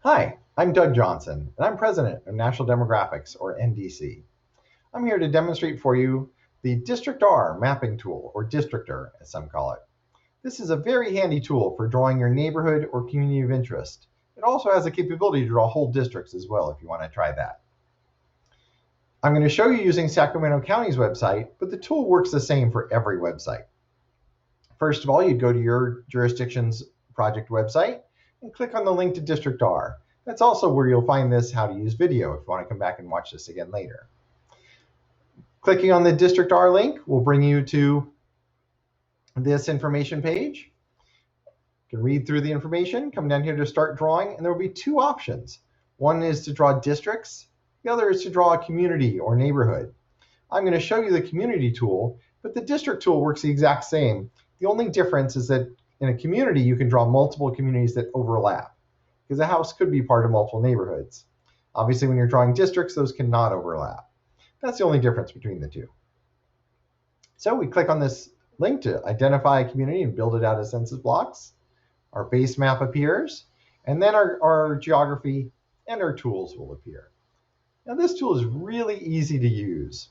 Hi, I'm Doug Johnson, and I'm president of National Demographics, or NDC. I'm here to demonstrate for you the DistrictR mapping tool, or DistrictR as some call it. This is a very handy tool for drawing your neighborhood or community of interest. It also has the capability to draw whole districts as well if you want to try that. I'm going to show you using Sacramento County's website, but the tool works the same for every website. First of all, you'd go to your jurisdiction's project website and click on the link to DistrictR. That's also where you'll find this how to use video if you want to come back and watch this again later. Clicking on the DistrictR link will bring you to this information page. You can read through the information, come down here to start drawing, and there will be two options. One is to draw districts, the other is to draw a community or neighborhood. I'm going to show you the community tool, but the district tool works the exact same. The only difference is that in a community, you can draw multiple communities that overlap, because a house could be part of multiple neighborhoods. Obviously, when you're drawing districts, those cannot overlap. That's the only difference between the two. So we click on this link to identify a community and build it out as census blocks. Our base map appears, and then our geography and our tools will appear. Now this tool is really easy to use.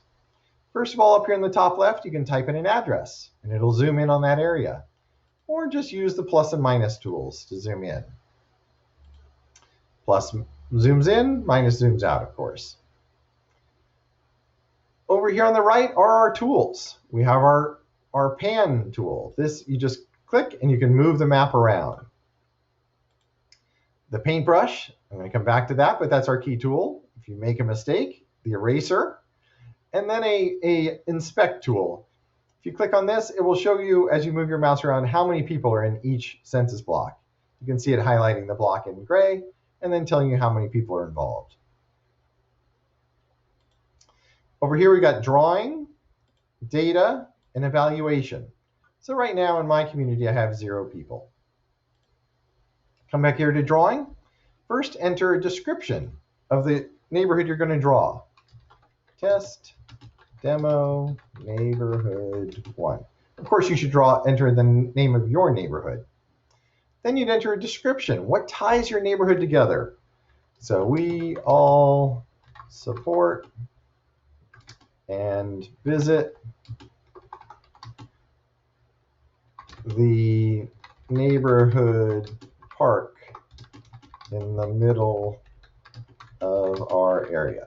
First of all, up here in the top left, you can type in an address, and it'll zoom in on that area. Or just use the plus and minus tools to zoom in. Plus zooms in, minus zooms out, of course. Over here on the right are our tools. We have our pan tool. This, you just click and you can move the map around. The paintbrush, I'm going to come back to that, but that's our key tool. If you make a mistake, the eraser, and then a inspect tool. If you click on this, it will show you as you move your mouse around how many people are in each census block. You can see it highlighting the block in gray and then telling you how many people are involved. Over here we got drawing, data, and evaluation. So right now in my community I have 0 people. Come back here to drawing. First enter a description of the neighborhood you're going to draw. Test demo neighborhood 1. Of course, you should enter the name of your neighborhood. Then you'd enter a description. What ties your neighborhood together? So we all support and visit the neighborhood park in the middle of our area.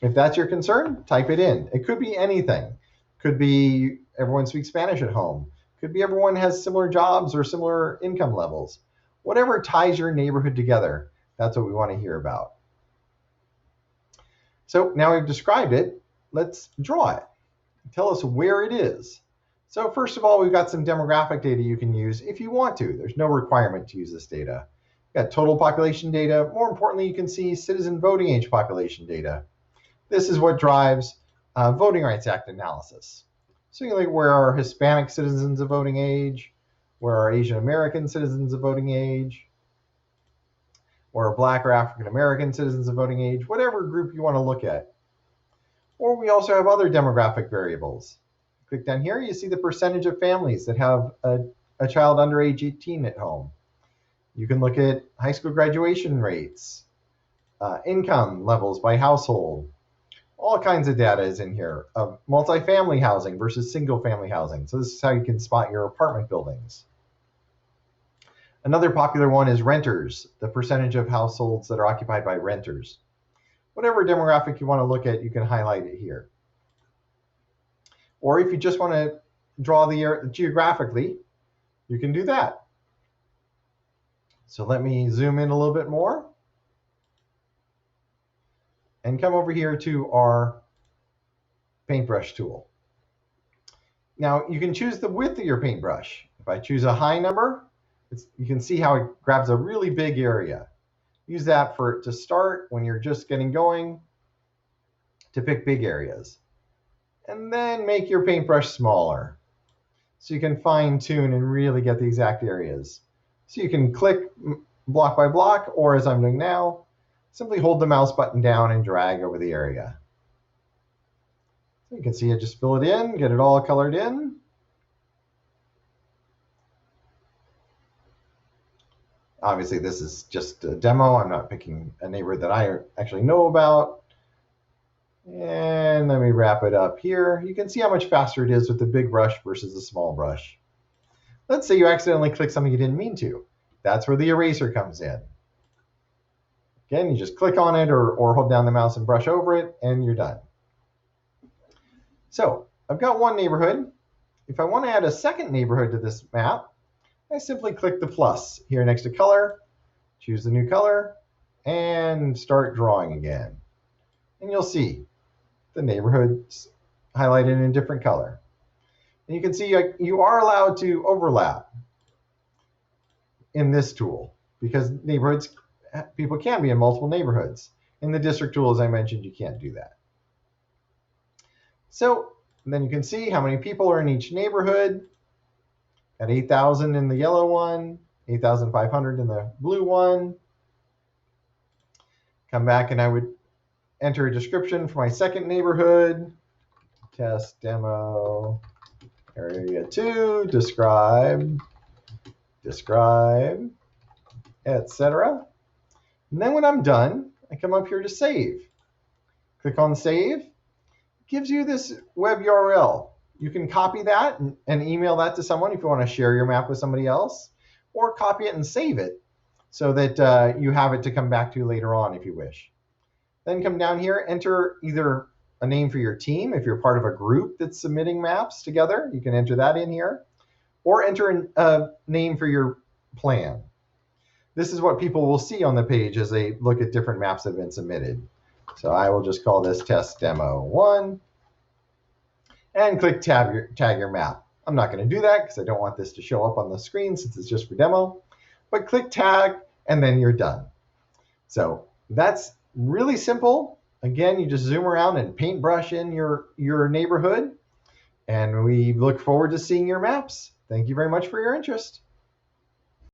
If that's your concern, type it in. It could be anything. Could be everyone speaks Spanish at home. Could be everyone has similar jobs or similar income levels. Whatever ties your neighborhood together, that's what we want to hear about. So now we've described it, let's draw it. Tell us where it is. So first of all, we've got some demographic data you can use if you want to. There's no requirement to use this data. You've got total population data. More importantly, you can see citizen voting age population data. This is what drives Voting Rights Act analysis. So you can look at where are Hispanic citizens of voting age, where are Asian American citizens of voting age, where are Black or African American citizens of voting age, whatever group you want to look at. Or we also have other demographic variables. Click down here, you see the percentage of families that have a child under age 18 at home. You can look at high school graduation rates, income levels by household. All kinds of data is in here of multifamily housing versus single family housing. So this is how you can spot your apartment buildings. Another popular one is renters, the percentage of households that are occupied by renters. Whatever demographic you want to look at, you can highlight it here. Or if you just want to draw the area geographically, you can do that. So let me zoom in a little bit more and come over here to our paintbrush tool. Now you can choose the width of your paintbrush. If I choose a high number, you can see how it grabs a really big area. Use that to start when you're just getting going to pick big areas. And then make your paintbrush smaller so you can fine tune and really get the exact areas. So you can click block by block, or as I'm doing now, simply hold the mouse button down and drag over the area. So you can see it, just fill it in, get it all colored in. Obviously, this is just a demo. I'm not picking a neighborhood that I actually know about. And let me wrap it up here. You can see how much faster it is with the big brush versus the small brush. Let's say you accidentally click something you didn't mean to. That's where the eraser comes in. Again, you just click on it or hold down the mouse and brush over it, and you're done. So I've got one neighborhood. If I want to add a second neighborhood to this map, I simply click the plus here next to color, choose the new color, and start drawing again. And you'll see the neighborhoods highlighted in a different color. And you can see you are allowed to overlap in this tool because neighborhoods, people can be in multiple neighborhoods. In the district tool, as I mentioned, you can't do that. So then you can see how many people are in each neighborhood. Got 8,000 in the yellow one, 8,500 in the blue one. Come back and I would enter a description for my second neighborhood. Test demo area 2, describe, etc. And then when I'm done, I come up here to save. Click on save. It gives you this web URL. You can copy that and email that to someone if you want to share your map with somebody else, or copy it and save it so that you have it to come back to later on if you wish. Then come down here, enter either a name for your team. If you're part of a group that's submitting maps together, you can enter that in here, or enter a name for your plan. This is what people will see on the page as they look at different maps that have been submitted. So I will just call this test demo 1 and click tag your map. I'm not going to do that because I don't want this to show up on the screen since it's just for demo, but click tag and then you're done. So that's really simple. Again, you just zoom around and paintbrush in your neighborhood, and we look forward to seeing your maps. Thank you very much for your interest.